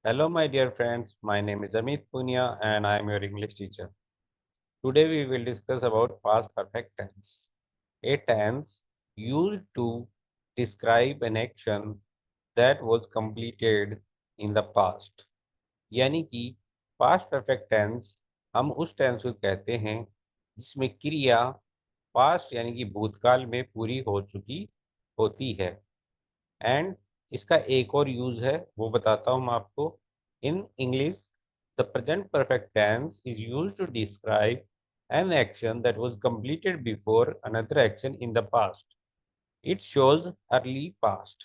Hello, my dear friends. My name is Amit Punia and I am your English teacher. Today we will discuss about past perfect tense. A tense used to describe an action that was completed in the past. यानी कि past perfect tense हम उस tense को कहते हैं जिसमें क्रिया past यानी कि भूतकाल में पूरी हो चुकी होती है। एंड इसका एक और यूज है वो बताता हूँ मैं आपको। In English the present perfect tense is used to describe an action that was completed before another action in the past. It shows early past.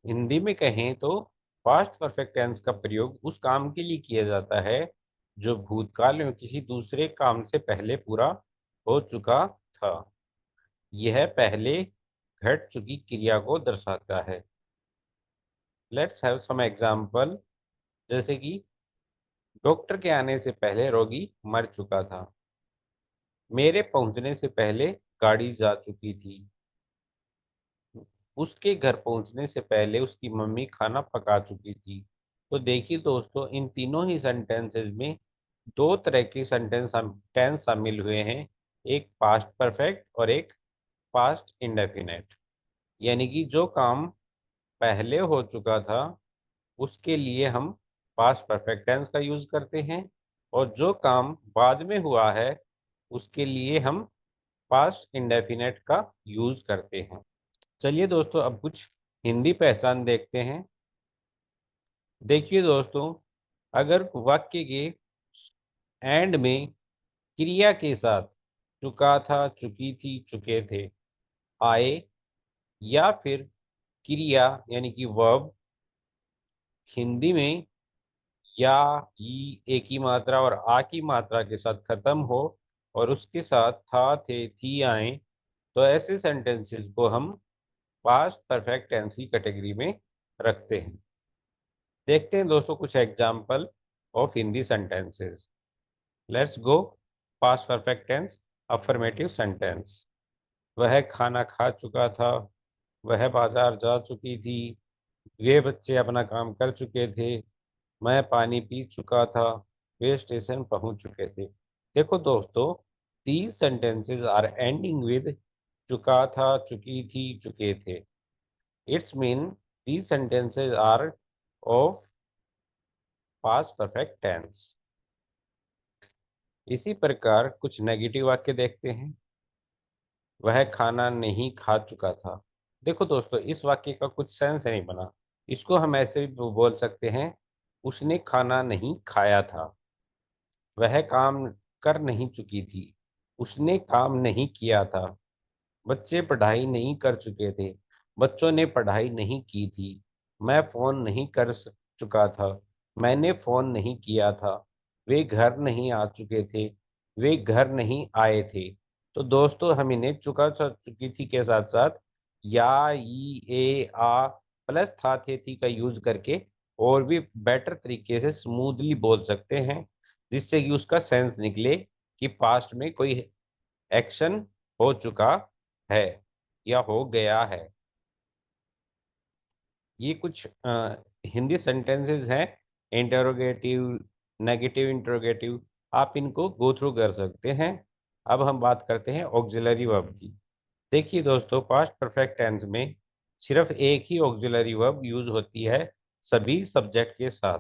Hindi में कहें तो पास्ट परफेक्ट टेंस का प्रयोग उस काम के लिए किया जाता है जो भूतकाल में किसी दूसरे काम से पहले पूरा हो चुका था। यह पहले घट चुकी क्रिया को दर्शाता है। Let's have some example. जैसे कि डॉक्टर के आने से पहले रोगी मर चुका था। मेरे पहुंचने से पहले गाड़ी जा चुकी थी। उसके घर पहुंचने से पहले उसकी मम्मी खाना पका चुकी थी। तो देखिए दोस्तों, इन तीनों ही सेंटेंसेस में दो तरह के टेंस शामिल हुए हैं। एक पास्ट परफेक्ट और एक पास्ट इंडेफिनेट। यानी कि जो काम पहले हो चुका था उसके लिए हम पास्ट परफेक्ट टेंस का यूज करते हैं, और जो काम बाद में हुआ है उसके लिए हम पास्ट इंडेफिनेट का यूज करते हैं। चलिए दोस्तों, अब कुछ हिंदी पहचान देखते हैं। देखिए दोस्तों, अगर वाक्य के एंड में क्रिया के साथ चुका था, चुकी थी, चुके थे आए, या फिर क्रिया यानी कि वर्ब हिंदी में या ई एक ही मात्रा और आ की मात्रा के साथ खत्म हो और उसके साथ था, थे, थी आए, तो ऐसे सेंटेंसेस को हम पास्ट परफेक्ट टेंस की कैटेगरी में रखते हैं। देखते हैं दोस्तों कुछ example of Hindi sentences. Let's go. Past perfect tense affirmative sentence. वह खाना खा चुका था। वह बाजार जा चुकी थी। वे बच्चे अपना काम कर चुके थे। मैं पानी पी चुका था। वे स्टेशन पहुंच चुके थे। देखो दोस्तों, these sentences are ending with चुका था, चुकी थी, चुके थे। It's mean these sentences are of past perfect tense. इसी प्रकार कुछ नेगेटिव वाक्य देखते हैं। वह खाना नहीं खा चुका था। देखो दोस्तों, इस वाक्य का कुछ सेंस नहीं बना। इसको हम ऐसे भी बोल सकते हैं, उसने खाना नहीं खाया था। वह काम कर नहीं चुकी थी। उसने काम नहीं किया था। बच्चे पढ़ाई नहीं कर चुके थे। बच्चों ने पढ़ाई नहीं की थी। मैं फोन नहीं चुका था। मैंने फोन नहीं किया था। वे घर नहीं आ चुके थे। वे घर नहीं आए थे। तो दोस्तों, हम इन्हें चुकी थी के साथ साथ या ई ए आ प्लस था, थे, थी का यूज करके और भी बेटर तरीके से स्मूथली बोल सकते हैं, जिससे कि उसका सेंस निकले कि पास्ट में कोई एक्शन हो चुका है या हो गया है। ये कुछ हिंदी सेंटेंसेस हैं, इंटरोगेटिव, नेगेटिव इंटरोगेटिव। आप इनको गो थ्रू कर सकते हैं। अब हम बात करते हैं ऑक्सिलरी वर्ब की। देखिए दोस्तों, पास्ट परफेक्ट टेंस में सिर्फ एक ही ऑक्सिलरी वर्ब यूज होती है सभी सब्जेक्ट के साथ,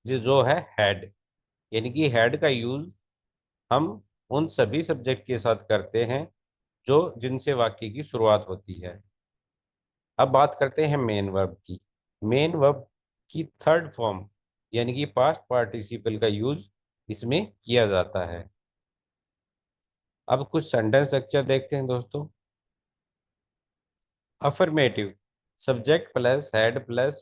जो है हैड। यानी कि हैड का यूज हम उन सभी सब्जेक्ट के साथ करते हैं जो जिनसे वाक्य की शुरुआत होती है। अब बात करते हैं मेन वर्ब की। मेन वर्ब की थर्ड फॉर्म यानी कि पास्ट पार्टिसिपल का यूज इसमें किया जाता है। अब कुछ सेंटेंस स्ट्रक्चर देखते हैं दोस्तों। Affirmative, subject plus head plus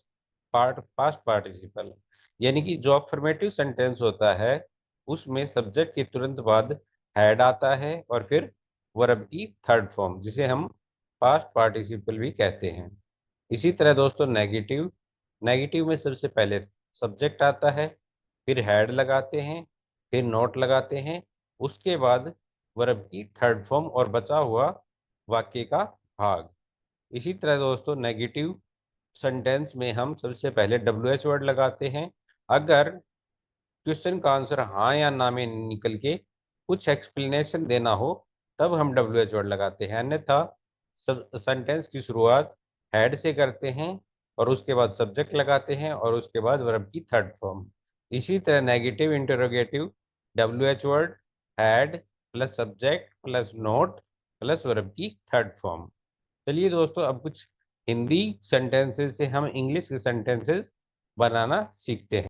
past participle. यानी कि जो अफर्मेटिव सेंटेंस होता है उसमें सब्जेक्ट के तुरंत बाद हेड आता है और फिर वर्ब की थर्ड फॉर्म, जिसे हम पास्ट पार्टिसिपल भी कहते हैं। इसी तरह दोस्तों नेगेटिव, नेगेटिव में सबसे पहले सब्जेक्ट आता है, फिर हेड लगाते हैं, फिर नोट लगाते हैं, उसके बाद वर्ब की थर्ड फॉर्म और बचा हुआ वाक्य का भाग। इसी तरह दोस्तों नेगेटिव सेंटेंस में हम सबसे पहले WH वर्ड लगाते हैं। अगर क्वेश्चन का आंसर हाँ या ना में निकल के कुछ एक्सप्लेनेशन देना हो तब हम WH वर्ड लगाते हैं, अन्यथा सब सेंटेंस की शुरुआत हैड से करते हैं और उसके बाद सब्जेक्ट लगाते हैं और उसके बाद वर्ब की थर्ड फॉर्म। इसी तरह negative interrogative WH word had plus subject plus note plus verb की थर्ड फॉर्म। चलिए दोस्तों, अब कुछ हिंदी सेंटेंसेस से हम इंग्लिश के सेंटेंसेस बनाना सीखते हैं।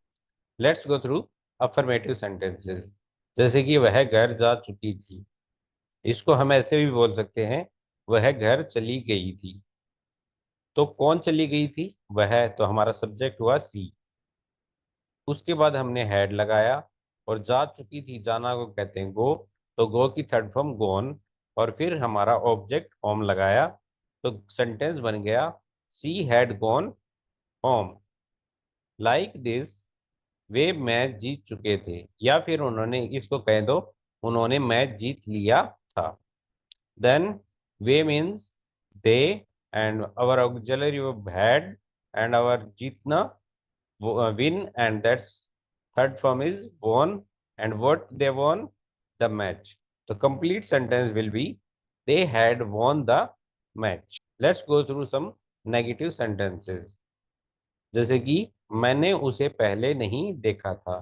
Let's go through affirmative sentences. जैसे कि वह घर जा चुकी थी, इसको हम ऐसे भी बोल सकते हैं, वह घर चली गई थी। तो कौन चली गई थी? वह, तो हमारा सब्जेक्ट हुआ सी। उसके बाद हमने हैड लगाया और जा चुकी थी, जाना को कहते हैं गो, तो गो की थर्ड फॉर्म गोन, और फिर हमारा ऑब्जेक्ट होम लगाया, तो सेंटेंस बन गया she had gone home. Like this, वे मैच जीत चुके थे, या फिर उन्होंने, इसको कह दो उन्होंने मैच जीत लिया था। देन वे means they, and our auxiliary verb had, and our जीतना win, and that's third form is won, and what they won? The match. The complete sentence will be they had won the match. Let's go through some negative sentences. जैसे कि मैंने उसे पहले नहीं देखा था।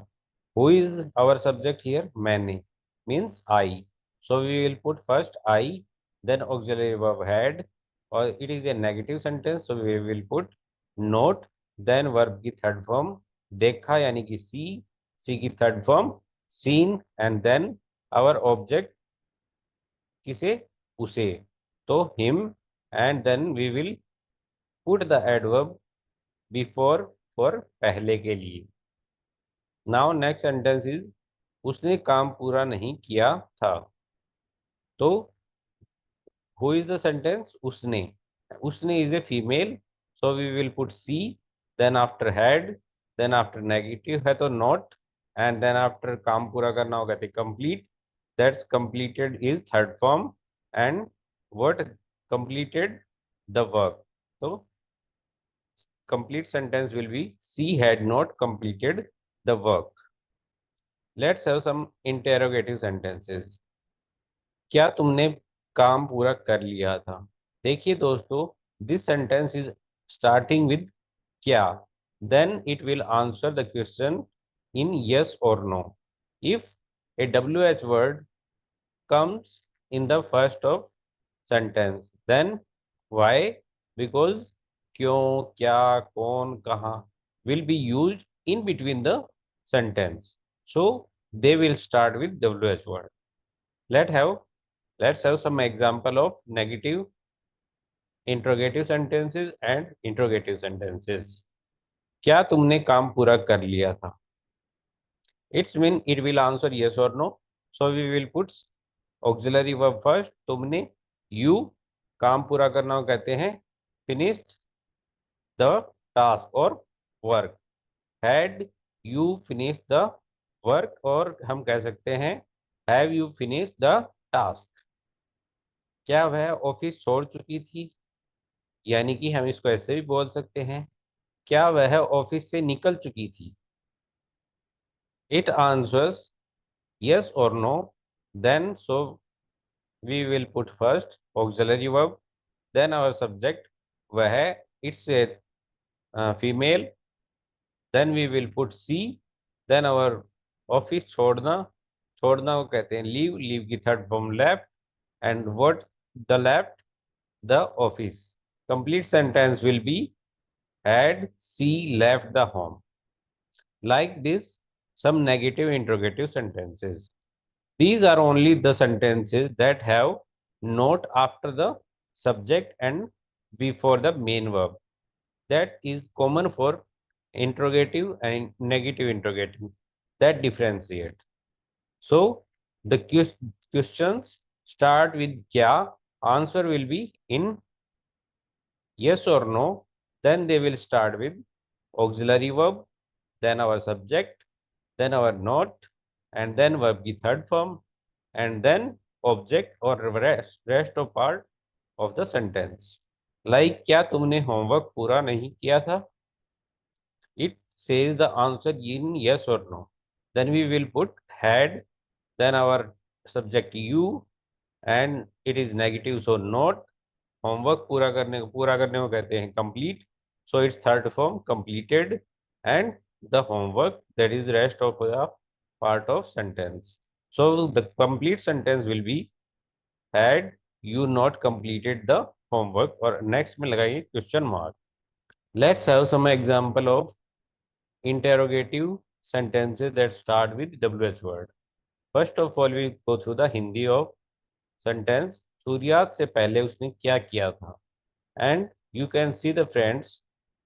Who is our subject here? मैंने means I, so we will put first I, then auxiliary verb had, और it is a negative sentence, so we will put not, then verb की थर्ड फॉर्म देखा यानी कि see, see की third form seen, and then our object किसे? उसे, तो him, and then we will put the adverb before for पहले के लिए। नाउ नेक्स्ट सेंटेंस इज उसने काम पूरा नहीं किया था। तो हु इज द सेंटेंस? उसने, उसने is a female, so we will put she, then after had, then after negative है तो नॉट, एंड देन आफ्टर काम पूरा करना होगा तो complete, that's completed is third form, and what completed? The work. तो complete sentence will be she had not completed the work. Let's have some interrogative sentences. क्या तुमने काम पूरा कर लिया था? देखिए दोस्तों, this sentence is starting with क्या, then it will answer the question in yes or no. If a WH word comes in the first of sentence, then why? Because क्यों, क्या, कौन, कहाँ will be used in between the sentence, so they will start with WH word. let have let's have some example of negative interrogative sentences and interrogative sentences. क्या तुमने काम पूरा कर लिया था? It's mean it will answer yes or no, so we will put auxiliary verb first, तुमने, you, काम पूरा करना को कहते हैं finished the task or work, had you finished the work, और हम कह सकते हैं have you finished the task। क्या वह ऑफिस छोड़ चुकी थी? यानी कि हम इसको ऐसे भी बोल सकते हैं, क्या वह ऑफिस से निकल चुकी थी? It answers yes or no, then so we will put first auxiliary verb, then our subject वह, it's a female, then we will put C, then our office छोड़ना, छोड़ना को कहते हैं leave, leave की third form left, and what the left? The office। Complete sentence will be had C left the home। Like this, some negative interrogative sentences. These are only the sentences that have not after the subject and before the main verb. That is common for interrogative and negative interrogative, that differentiate. So the questions start with kya, answer will be in yes or no, then they will start with auxiliary verb, then our subject, then our not, and then verb की third form, and then object or rest of part of the sentence. Like क्या तुमने homework पूरा नहीं किया था? It says the answer in yes or no. Then we will put had, then our subject you, and it is negative, so not. Homework पूरा करने को कहते हैं complete, so its third form completed, and the homework, that is rest of the part of sentence. So the complete sentence will be had you not completed the homework, और next में लगाइए question mark. Let's have some example of interrogative sentences that start with WH word. First of all, we go through the Hindi of sentence. सूर्यास्त से पहले उसने क्या किया था? And you can see the friends,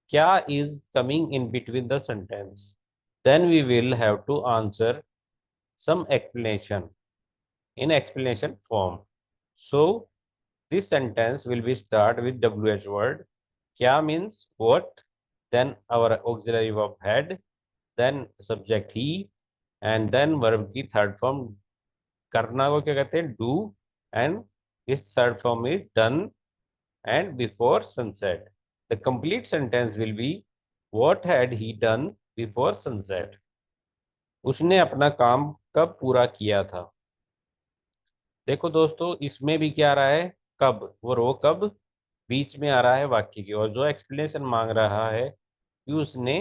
क्या is coming in between the sentence. Then we will have to answer some explanation in explanation form. So this sentence will be start with WH word. क्या means what, then our auxiliary verb had, then subject he, and then verb की third form करना को क्या कहते हैं do, and its third form is done, and before sunset. The complete sentence will be what had he done before sunset. उसने अपना काम कब पूरा किया था? देखो दोस्तों, इसमें भी क्या आ रहा है, कब, वो कब बीच में आ रहा है वाक्य की, और जो एक्सप्लेनेशन मांग रहा है कि उसने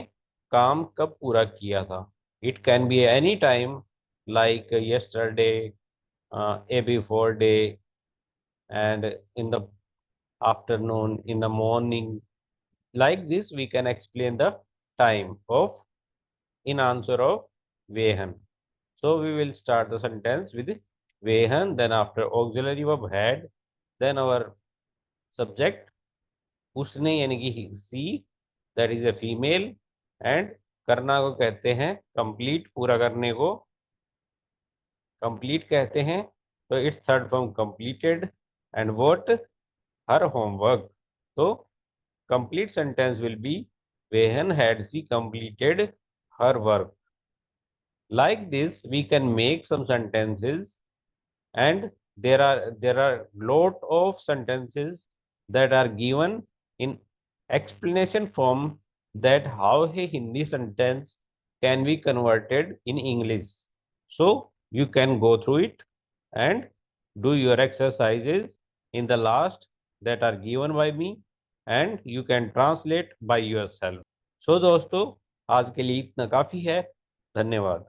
काम कब पूरा किया था. It can be any time, like yesterday, a before day, and in the afternoon, in the morning. Like this we can explain the time of in answer of Vehan. So we will start the sentence with Vehan, then after auxiliary verb had, then our subject उसने यानी कि she, that is a female, and करना को कहते हैं complete, पूरा करने को कंप्लीट कहते हैं, तो its third form completed, and what, her homework. तो complete sentence will be when had she completed her work. Like this we can make some sentences, and there are lot of sentences that are given in explanation form, that how a Hindi sentence can be converted in English. So you can go through it and do your exercises in the last that are given by me, and you can translate by yourself. So दोस्तों, आज के लिए इतना काफ़ी है. धन्यवाद.